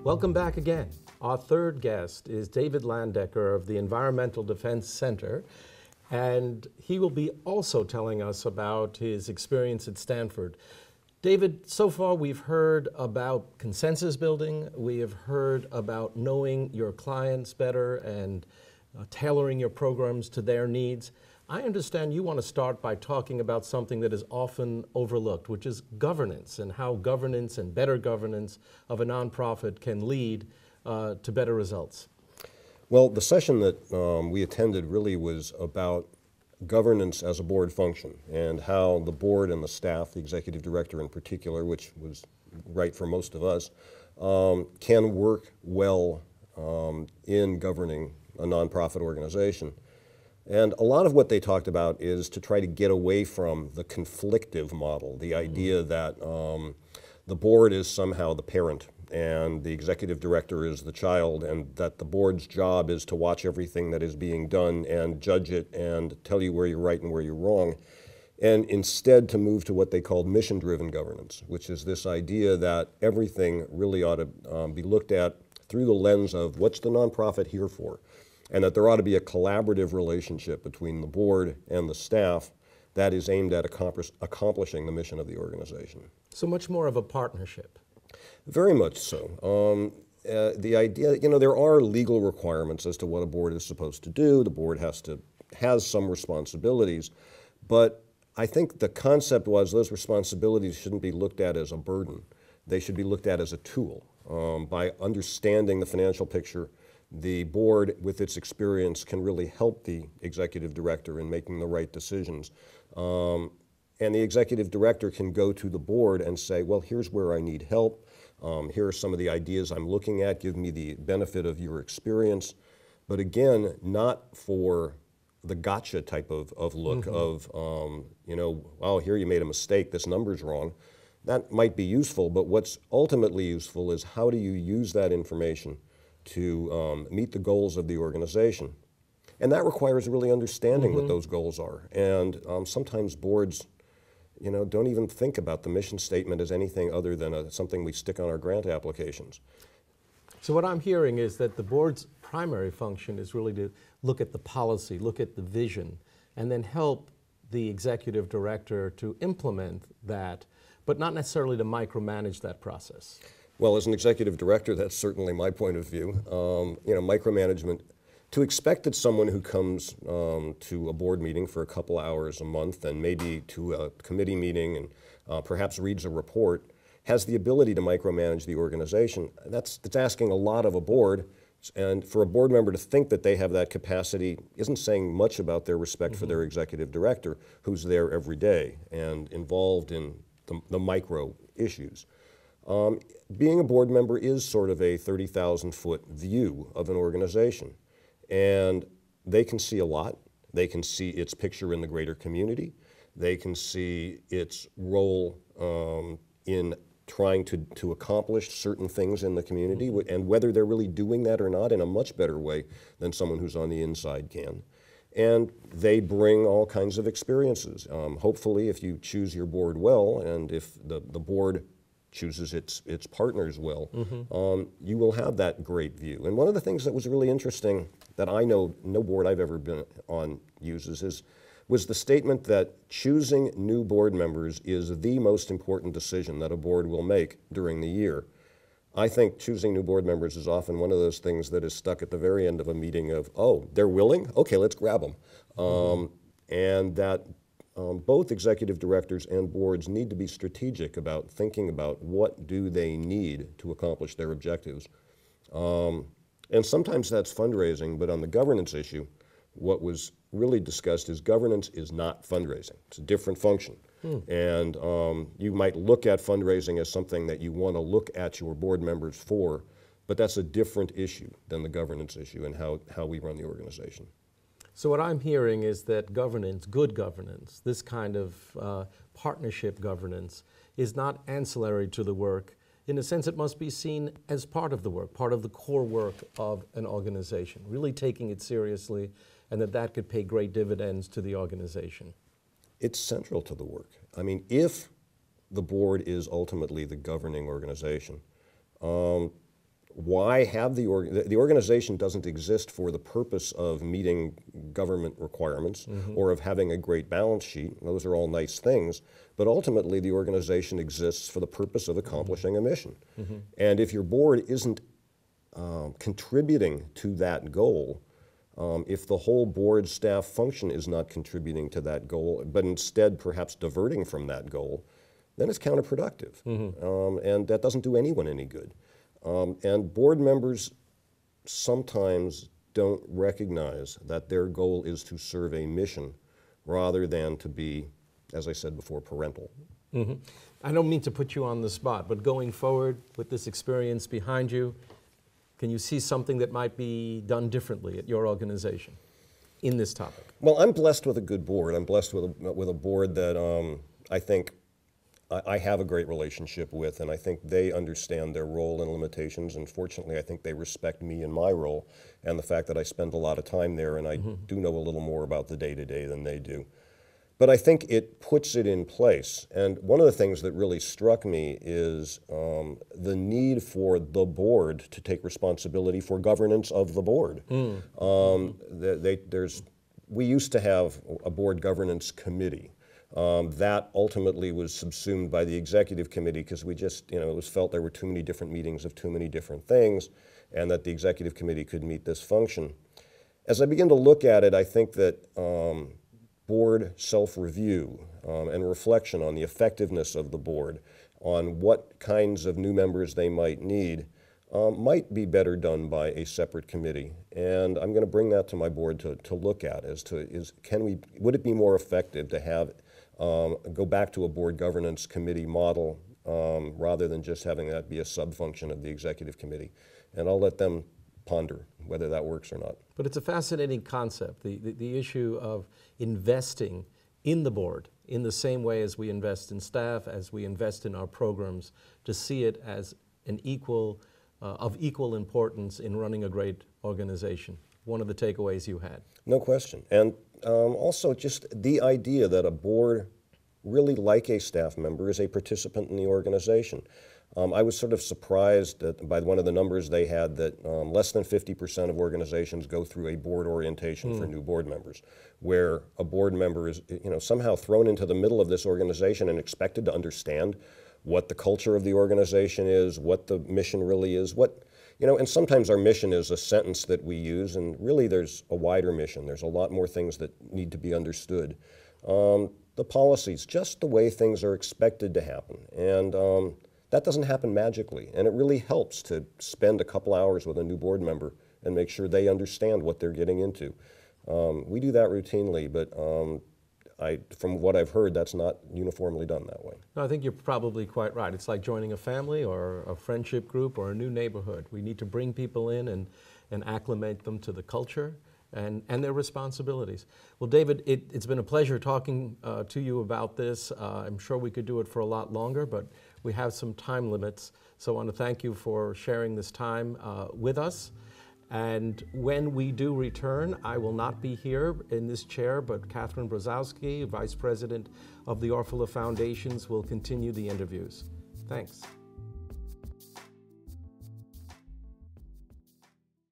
Welcome back again. Our third guest is David Landecker of the Environmental Defense Center, and he will be also telling us about his experience at Stanford. David, so far we've heard about consensus building, we have heard about knowing your clients better and tailoring your programs to their needs. I understand you want to start by talking about something that is often overlooked, which is governance, and how governance and better governance of a nonprofit can lead to better results. Well, the session that we attended really was about governance as a board function and how the board and the staff, the executive director in particular, which was right for most of us, can work well in governing a nonprofit organization. And a lot of what they talked about is to try to get away from the conflictive model, the idea that the board is somehow the parent and the executive director is the child, and that the board's job is to watch everything that is being done and judge it and tell you where you're right and where you're wrong. And instead to move to what they called mission-driven governance, which is this idea that everything really ought to be looked at through the lens of what's the nonprofit here for? And that there ought to be a collaborative relationship between the board and the staff that is aimed at accomplishing the mission of the organization. So much more of a partnership. Very much so. The idea, there are legal requirements as to what a board is supposed to do. The board has some responsibilities, but I think the concept was those responsibilities shouldn't be looked at as a burden. They should be looked at as a tool. By understanding the financial picture, the board, with its experience, can really help the executive director in making the right decisions. And the executive director can go to the board and say, well, here's where I need help. Here are some of the ideas I'm looking at. Give me the benefit of your experience. But again, not for the gotcha type of look of, oh, here you made a mistake, this number's wrong. That might be useful, but what's ultimately useful is how do you use that information to meet the goals of the organization. And that requires really understanding what those goals are. And sometimes boards, don't even think about the mission statement as anything other than something we stick on our grant applications. So what I'm hearing is that the board's primary function is really to look at the policy, look at the vision, and then help the executive director to implement that, but not necessarily to micromanage that process. Well, as an executive director, that's certainly my point of view. Micromanagement, to expect that someone who comes to a board meeting for a couple hours a month and maybe to a committee meeting and perhaps reads a report has the ability to micromanage the organization, that's asking a lot of a board. And for a board member to think that they have that capacity isn't saying much about their respect for their executive director, who's there every day and involved in the micro issues. Being a board member is sort of a 30,000-foot view of an organization. And they can see a lot. They can see its picture in the greater community. They can see its role in trying to accomplish certain things in the community, and whether they're really doing that or not in a much better way than someone who's on the inside can. And they bring all kinds of experiences. Hopefully, if you choose your board well, and if the board chooses its partners well, you will have that great view. And one of the things that was really interesting that I know no board I've ever been on uses was the statement that choosing new board members is the most important decision that a board will make during the year. I think choosing new board members is often one of those things that is stuck at the very end of a meeting of, oh, they're willing? Okay, let's grab them. And that both executive directors and boards need to be strategic about thinking about what do they need to accomplish their objectives. And sometimes that's fundraising, but on the governance issue, what was really discussed is governance is not fundraising. It's a different function. And you might look at fundraising as something that you want to look at your board members for, But that's a different issue than the governance issue and how we run the organization. So what I'm hearing is that governance, good governance, this kind of partnership governance is not ancillary to the work. In a sense, it must be seen as part of the work, part of the core work of an organization, really taking it seriously, and that could pay great dividends to the organization. It's central to the work. I mean, if the board is ultimately the governing organization, why have the organization doesn't exist for the purpose of meeting government requirements or of having a great balance sheet. Those are all nice things, but ultimately the organization exists for the purpose of accomplishing a mission. And if your board isn't contributing to that goal, if the whole board staff function is not contributing to that goal, but instead perhaps diverting from that goal, then it's counterproductive. And that doesn't do anyone any good. And board members sometimes don't recognize that their goal is to serve a mission rather than to be, as I said before, parental. I don't mean to put you on the spot, but going forward with this experience behind you, can you see something that might be done differently at your organization in this topic? Well, I'm blessed with a good board. I'm blessed with a board that I think I have a great relationship with, and I think they understand their role and limitations, and fortunately I think they respect me and my role and the fact that I spend a lot of time there and I do know a little more about the day-to-day than they do. But I think it puts it in place, and one of the things that really struck me is the need for the board to take responsibility for governance of the board. We used to have a board governance committee. That ultimately was subsumed by the executive committee because we just, it was felt there were too many different meetings of too many different things and that the executive committee could meet this function. As I begin to look at it, I think that board self-review and reflection on the effectiveness of the board, on what kinds of new members they might need, might be better done by a separate committee. And I'm going to bring that to my board to look at as to would it be more effective to have go back to a board governance committee model rather than just having that be a sub-function of the executive committee. And I'll let them ponder whether that works or not. But it's a fascinating concept, the issue of investing in the board in the same way as we invest in staff, as we invest in our programs, to see it as an of equal importance in running a great organization. One of the takeaways you had. No question. And also just the idea that a board, really like a staff member, is a participant in the organization. I was sort of surprised by one of the numbers they had that less than 50% of organizations go through a board orientation for new board members, where a board member is somehow thrown into the middle of this organization and expected to understand what the culture of the organization is, what the mission really is, and sometimes our mission is a sentence that we use, and really there's a wider mission. There's a lot more things that need to be understood. The policies, just the way things are expected to happen. And that doesn't happen magically. And it really helps to spend a couple hours with a new board member and make sure they understand what they're getting into. We do that routinely, but from what I've heard, that's not uniformly done that way. No, I think you're probably quite right. It's like joining a family or a friendship group or a new neighborhood. We need to bring people in and acclimate them to the culture and their responsibilities. Well, David, it's been a pleasure talking to you about this. I'm sure we could do it for a lot longer, but we have some time limits. So I want to thank you for sharing this time with us. And when we do return, I will not be here in this chair, but Catherine Brzezowski, Vice President of the Orfalea Foundations, will continue the interviews. Thanks.